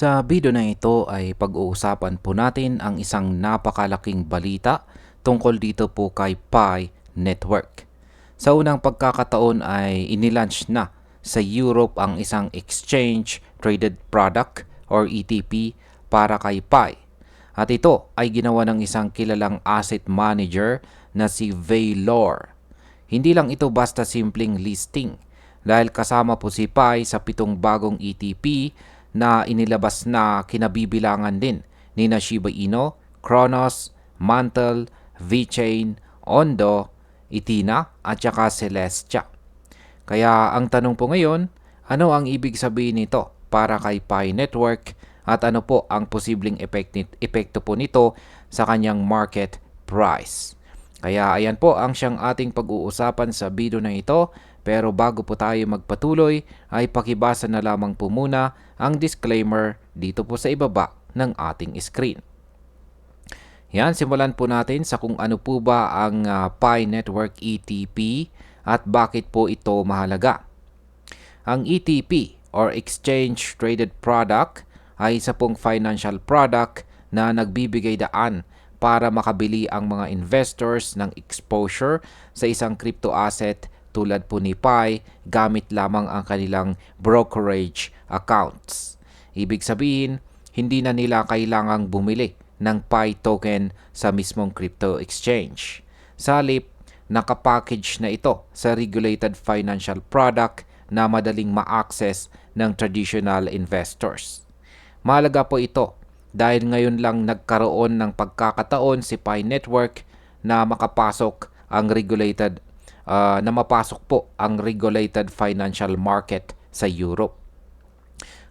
Sa video na ito ay pag-uusapan po natin ang isang napakalaking balita tungkol dito po kay Pi Network. Sa unang pagkakataon ay inilaunch na sa Europe ang isang Exchange Traded Product or ETP para kay Pi. At ito ay ginawa ng isang kilalang asset manager na si Valor. Hindi lang ito basta simpleng listing dahil kasama po si Pi sa 7 bagong ETP na inilabas na kinabibilangan din ni Shiba Inu, Cronos, Mantle, VeChain, Ondo, Itina at saka Celestia. Kaya ang tanong po ngayon, ano ang ibig sabihin nito para kay Pi Network at ano po ang posibleng epekto po nito sa kanyang market price? Kaya ayan po ang siyang ating pag-uusapan sa video na ito. Pero bago po tayo magpatuloy ay pakibasa na lamang po muna ang disclaimer dito po sa ibaba ng ating screen. Yan, simulan po natin sa kung ano po ba ang Pi Network ETP at bakit po ito mahalaga. Ang ETP or Exchange Traded Product ay isa pong financial product na nagbibigay daan para makabili ang mga investors ng exposure sa isang crypto asset tulad po ni Pi gamit lamang ang kanilang brokerage accounts. Ibig sabihin, hindi na nila kailangang bumili ng Pi token sa mismong crypto exchange. Sa halip, nakapackage na ito sa regulated financial product na madaling ma-access ng traditional investors. Mahalaga po ito dahil ngayon lang nagkaroon ng pagkakataon si Pi Network na makapasok ang mapasok po ang regulated financial market sa Europe.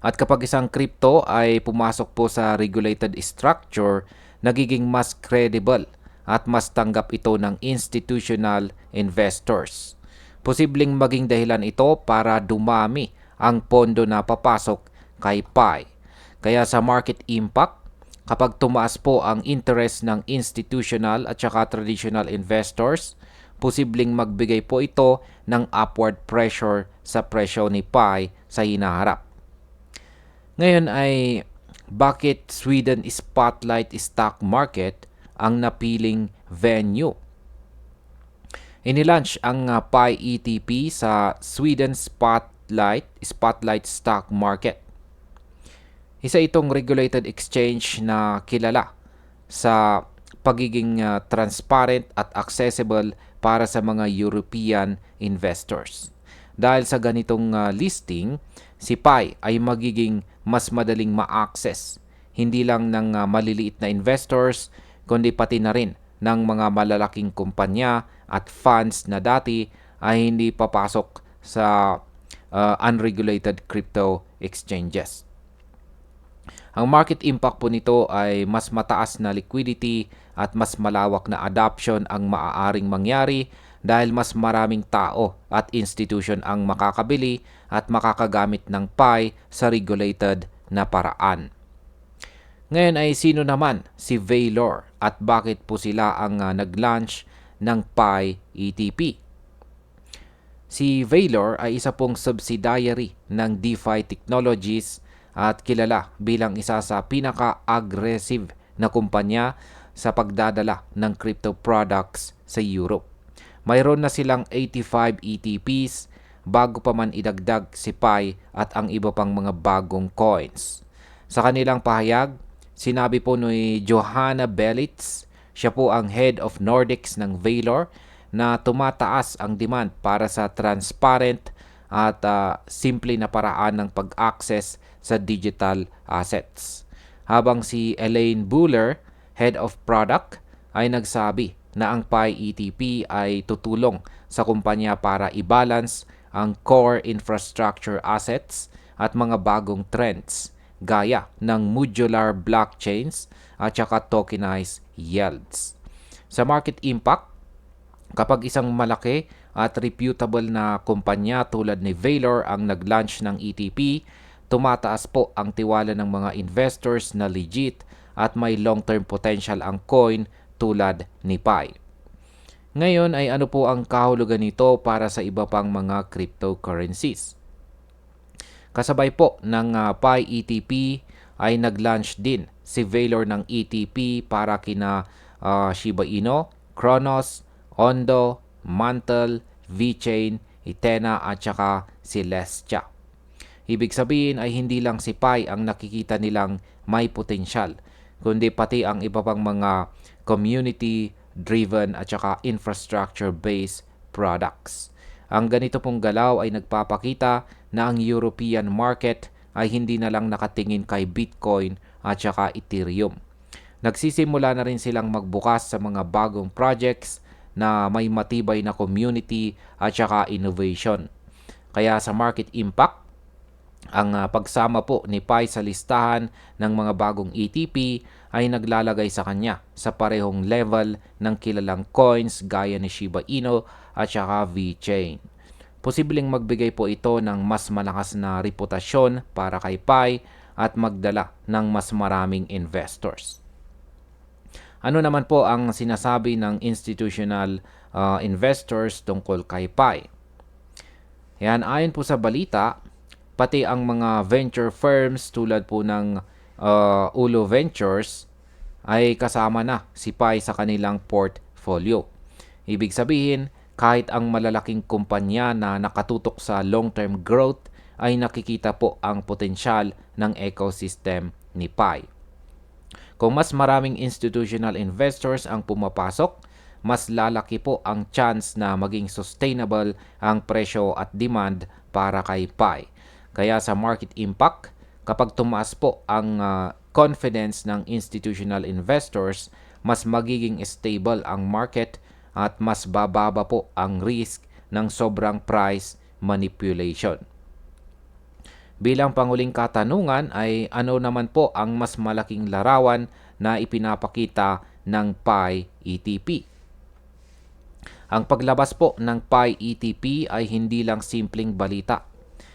At kapag isang crypto ay pumasok po sa regulated structure, nagiging mas credible at mas tanggap ito ng institutional investors. Posibleng maging dahilan ito para dumami ang pondo na papasok kay Pi. Kaya sa market impact, kapag tumaas po ang interest ng institutional at saka traditional investors, posibleng magbigay po ito ng upward pressure sa presyo ni Pi sa hinaharap. Ngayon ay bakit Sweden Spotlight Stock Market ang napiling venue? Inilaunch ang Pi ETP sa Sweden Spotlight Stock Market. Isa itong regulated exchange na kilala sa pagiging transparent at accessible para sa mga European investors. Dahil sa ganitong listing, si Pi ay magiging mas madaling ma-access, hindi lang ng maliliit na investors, kundi pati na rin ng mga malalaking kumpanya at funds na dati ay hindi papasok sa unregulated crypto exchanges. Ang market impact po nito ay mas mataas na liquidity at mas malawak na adoption ang maaaring mangyari dahil mas maraming tao at institution ang makakabili at makakagamit ng Pi sa regulated na paraan. Ngayon ay sino naman si Valor at bakit po sila ang nag-launch ng Pi ETP? Si Valor ay isa pong subsidiary ng DeFi Technologies at kilala bilang isa sa pinaka-aggressive na kumpanya sa pagdadala ng crypto products sa Europe. Mayroon na silang 85 ETPs bago pa man idagdag si Pi at ang iba pang mga bagong coins. Sa kanilang pahayag, sinabi po ni Johanna Belitz, siya po ang head of Nordics ng Valor, na tumataas ang demand para sa transparent at simple na paraan ng pag-access sa digital assets. Habang si Elaine Buller, Head of Product, ay nagsabi na ang Pi ETP ay tutulong sa kumpanya para i-balance ang core infrastructure assets at mga bagong trends gaya ng modular blockchains at saka tokenized yields. Sa market impact, kapag isang malaki at reputable na kumpanya tulad ni Valor ang nag-launch ng ETP, tumataas po ang tiwala ng mga investors na legit at may long-term potential ang coin tulad ni Pi. Ngayon ay ano po ang kahulugan nito para sa iba pang mga cryptocurrencies? Kasabay po ng Pi ETP ay nag-launch din si Valor ng ETP para kina Shiba Inu, Cronos, Ondo, Mantle, VeChain, Etena at saka Celestia. Ibig sabihin ay hindi lang si Pi ang nakikita nilang may potensyal, kundi pati ang iba pang mga community-driven at saka infrastructure-based products. Ang ganito pong galaw ay nagpapakita na ang European market ay hindi na lang nakatingin kay Bitcoin at saka Ethereum. Nagsisimula na rin silang magbukas sa mga bagong projects na may matibay na community at saka innovation. Kaya sa market impact, ang pagsama po ni Pi sa listahan ng mga bagong ETP ay naglalagay sa kanya sa parehong level ng kilalang coins gaya ni Shiba Inu at saka VeChain. Posibleng magbigay po ito ng mas malakas na reputasyon para kay Pi at magdala ng mas maraming investors. Ano naman po ang sinasabi ng institutional investors tungkol kay Pi? Yan, ayon po sa balita, pati ang mga venture firms tulad po ng Ulo Ventures ay kasama na si Pi sa kanilang portfolio. Ibig sabihin, kahit ang malalaking kumpanya na nakatutok sa long-term growth ay nakikita po ang potensyal ng ecosystem ni Pi. Kung mas maraming institutional investors ang pumapasok, mas lalaki po ang chance na maging sustainable ang presyo at demand para kay Pi. Kaya sa market impact, kapag tumaas po ang confidence ng institutional investors, mas magiging stable ang market at mas bababa po ang risk ng sobrang price manipulation. Bilang panguling katanungan ay ano naman po ang mas malaking larawan na ipinapakita ng Pi ETP? Ang paglabas po ng Pi ETP ay hindi lang simpleng balita.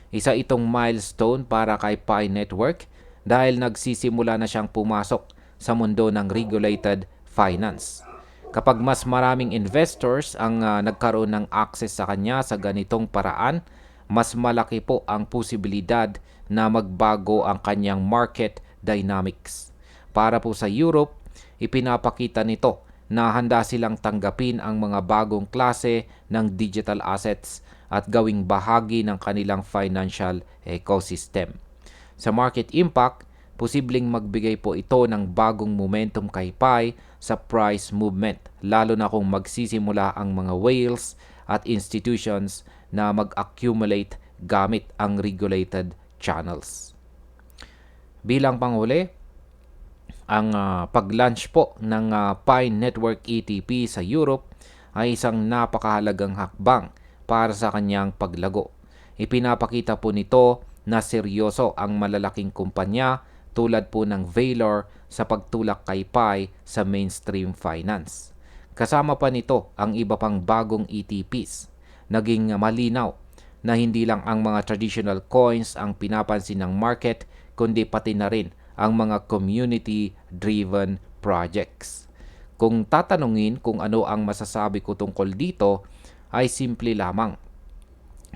Isa itong milestone para kay Pi Network dahil nagsisimula na siyang pumasok sa mundo ng regulated finance. Kapag mas maraming investors ang nagkaroon ng access sa kanya sa ganitong paraan, mas malaki po ang posibilidad na magbago ang kanyang market dynamics. Para po sa Europe, ipinapakita nito na handa silang tanggapin ang mga bagong klase ng digital assets at gawing bahagi ng kanilang financial ecosystem. Sa market impact, posibleng magbigay po ito ng bagong momentum kay Pi sa price movement, lalo na kung magsisimula ang mga whales at institutions na mag-accumulate gamit ang regulated channels. Bilang panghuli, ang pag-launch po ng Pi Network ETP sa Europe ay isang napakahalagang hakbang para sa kanyang paglago. Ipinapakita po nito na seryoso ang malalaking kumpanya tulad po ng Valor sa pagtulak kay Pi sa mainstream finance. Kasama pa nito ang iba pang bagong ETPs. Naging malinaw na hindi lang ang mga traditional coins ang pinapansin ng market, kundi pati na rin ang mga community-driven projects. Kung tatanungin kung ano ang masasabi ko tungkol dito, ay simple lamang.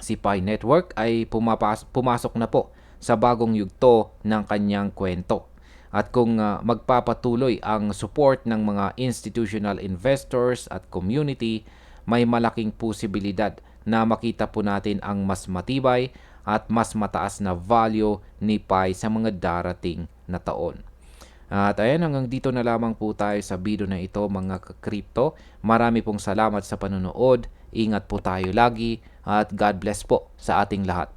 Si Pi Network ay pumasok na po sa bagong yugto ng kanyang kwento. At kung magpapatuloy ang support ng mga institutional investors at community, may malaking posibilidad na makita po natin ang mas matibay at mas mataas na value ni Pi sa mga darating na taon. At ayan, hanggang dito na lamang po tayo sa video na ito mga ka-crypto. Marami pong salamat sa panonood. Ingat po tayo lagi at God bless po sa ating lahat.